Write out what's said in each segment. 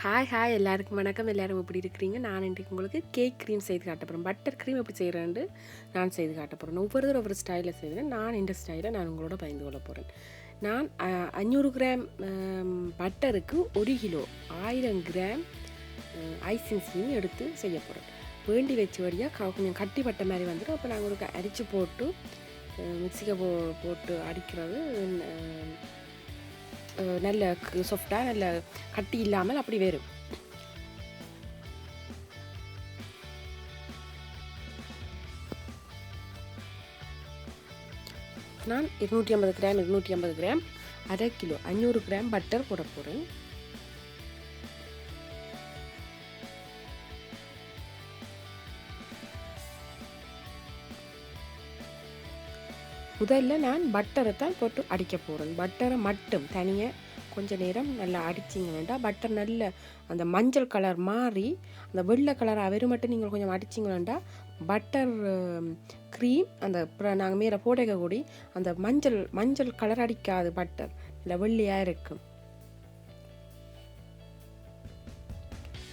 Hi எல்லாருக்கும் வணக்கம். எல்லோரும் எப்படி இருக்கிறீங்க? நான் இன்றைக்கு உங்களுக்கு கேக் க்ரீம் செய்து காட்ட போகிறேன். பட்டர் க்ரீம் எப்படி செய்கிறேன்னு நான் செய்து காட்ட போகிறேன். ஒவ்வொரு ஸ்டைலில் செய்கிறேன். நான் இந்த ஸ்டைலை நான் உங்களோட பகிர்ந்து கொள்ள போகிறேன். நான் 500 கிராம் பட்டருக்கு 1 கிலோ 1000 கிராம் ஐசிங் எடுத்து செய்ய போகிறேன். வேண்டி வச்ச வழியாக கொஞ்சம் கட்டி பட்ட மாதிரி வந்துடும். அப்போ நாங்கள் ஒரு அரிச்சு போட்டு மிக்சிக்கு போட்டு அடிக்கிறது நல்ல சாஃப்டாக நல்ல கட்டி இல்லாமல் அப்படி வரும். நான் 250 கிராம் அரை கிலோ 500 கிராம் பட்டர் போட போகிறேன். முதல்ல நான் பட்டரை தான் போட்டு அடிக்க போகிறேன். பட்டரை மட்டும் தனியாக கொஞ்சம் நேரம் நல்லா அடிச்சிங்க வேண்டாம். பட்டர் நல்ல அந்த மஞ்சள் கலர் மாறி அந்த வெள்ளை கலர் வெறும் மட்டும் நீங்கள் கொஞ்சம் அடிச்சிங்க வேண்டாம். பட்டர் க்ரீம் அந்த நாங்கள் மேலே போடக்கூடி அந்த மஞ்சள் கலர் அடிக்காது. பட்டர் இல்லை வெள்ளையாக இருக்கும்.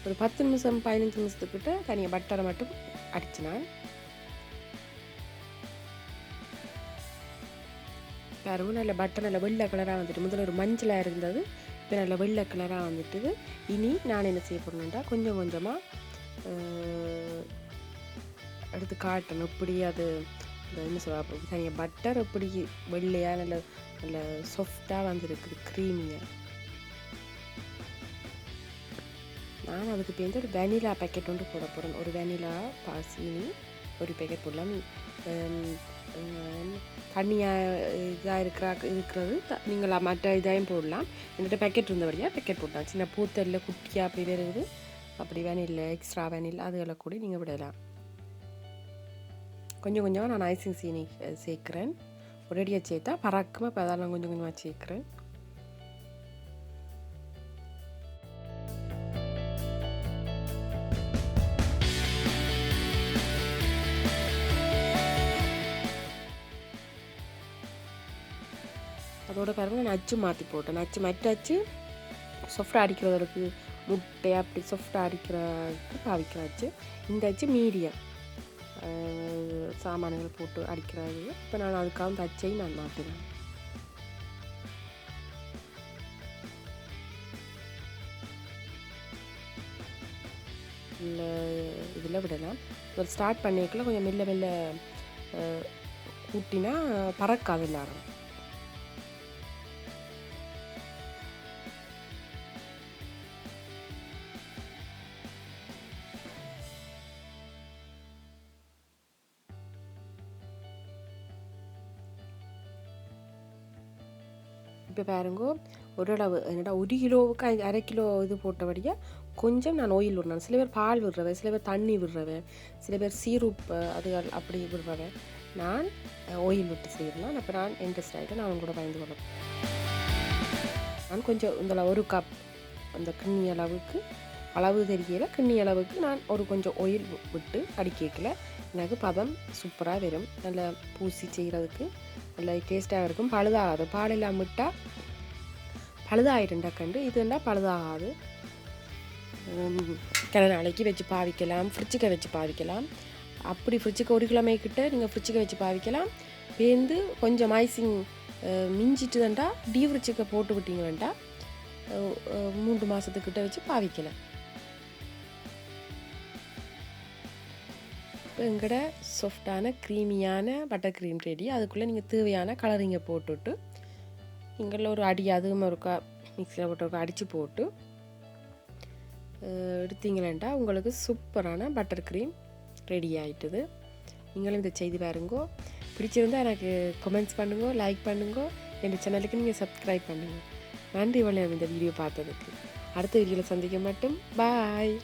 ஒரு 10 நிமிஷம் 15 நிமிஷத்துக்கிட்ட தனியாக பட்டரை மட்டும் அடிச்சினான். பாருங்க, நல்ல பட்டர் நல்ல வெள்ளை கலராக வந்துட்டு. முதல்ல ஒரு மஞ்சளாக இருந்தது, இப்போ நல்ல வெள்ளை கலராக வந்துட்டுது. இனி நான் என்ன செய்ய போகிறேன்டா கொஞ்சம் கொஞ்சமாக எடுத்து காட்டணும். இப்படி அது என்ன சொல்ல தனியாக பட்டர் இப்படி வெள்ளையாக நல்ல நல்ல சாஃப்டாக வந்துருக்குது, க்ரீமியாக. நான் அதுக்கு பேருந்து ஒரு வெனிலா பேக்கெட் ஒன்று போட போகிறேன். ஒரு வெனிலா சீனி ஒரு பேக்கெட் போடலாம். தண்ணியாக இதாக இருக்கிறது நீங்கள் மற்ற இதாகவும் போடலாம். என்கிட்ட பேக்கெட் இருந்தபடியாக பேக்கெட் போடலாம். சின்ன பூத்தல்ல குட்டியாக அப்படி வருது. அப்படி வெனில் எக்ஸ்ட்ரா வெனில் அதுகளை கூட நீங்கள் விடலாம். கொஞ்சம் கொஞ்சமாக நான் ஐசிங் சீனி சேர்க்குறேன். ஒரேடியாக சேர்த்தா பறக்குமா. இப்போ அதெல்லாம் கொஞ்சம் கொஞ்சமாக சேர்க்குறேன். அதோட பாருங்க, நான் அச்சு மாற்றி போட்டேன். மற்ற அச்சு சாஃப்டாக அடிக்கிறதுக்கு முட்டை அப்படி சாஃப்டாக அடிக்கிறதுக்கு பாவிக்கிறாச்சு. இந்த அச்சு மீடியம் சாமான்கள் போட்டு அடிக்கிறது. இப்போ நான் அதுக்காக அந்த அச்சையும் நான் மாற்றினேன். இதில் விடலாம். ஒரு ஸ்டார்ட் பண்ணிக்கல கொஞ்சம் மெல்ல கூட்டினா பறக்காது எல்லாரும். இப்போ பாருங்கோ, ஓரளவு என்னடா 1 கிலோவுக்கு 1/2 கிலோ இது போட்டபடியாக கொஞ்சம் நான் ஆயில் விடுறேன். சில பேர் பால் விடுறவன், சில பேர் தண்ணி விடுறவன், சில பேர் சீரூப் அதுகள் அப்படி விடுறவன். நான் ஆயில் விட்டு செய்யலாம். அப்போ நான் இன்ட்ரெஸ்ட் ஆகிட்டு நான் கூட பயந்து கொள்ள. நான் கொஞ்சம் இந்த 1 கப் அந்த கிண்ணி அளவு தெரியல, கிண்ணி அளவுக்கு நான் கொஞ்சம் ஆயில் விட்டு அடிக்கல. எனக்கு பதம் சூப்பராக வரும். நல்லா பூசி செய்கிறதுக்கு நல்லா டேஸ்ட்டாக இருக்கும். பழுதாகாது. பால் இல்லாமல் விட்டால் பழுதாகிடுண்டா கண்டு. இதுண்டா பழுதாகாது. கிணறு நாளைக்கு வச்சு பாவிக்கலாம், ஃப்ரிட்ஜுக்கு வச்சு பாவிக்கலாம். அப்படி ஃப்ரிட்ஜுக்கு 1 கிழமைக்கிட்ட நீங்கள் ஃப்ரிட்ஜுக்கு வச்சு பாவிக்கலாம். பேருந்து கொஞ்சம் ஐசிங் மிஞ்சிட்டு தாண்டா டீ ஃப்ரிட்ஜுக்கு போட்டு விட்டீங்கள்டா 3 மாதத்துக்கிட்ட வச்சு பாவிக்கலாம். இப்போ எங்கட சாஃப்டான க்ரீமியான பட்டர் க்ரீம் ரெடி. அதுக்குள்ளே நீங்கள் தேவையான கலரிங்கை போட்டுவிட்டு நீங்களில் ஒரு அடி அதுவும் ஒருக்கா மிக்சியில் போட்டு அடித்து போட்டு எடுத்தீங்களேண்டா உங்களுக்கு சூப்பரான பட்டர் க்ரீம் ரெடி ஆகிட்டுது. நீங்களும் இதை செய்து பாருங்கோ. பிடிச்சிருந்தால் எனக்கு கமெண்ட்ஸ் பண்ணுங்க, லைக் பண்ணுங்க. என் சேனலுக்கு நீங்கள் சப்ஸ்கிரைப் பண்ணுங்க. நன்றி வணக்கம் இந்த வீடியோ பார்த்ததுக்கு. அடுத்த வீடியோவில் சந்திக்க மட்டும் பாய்.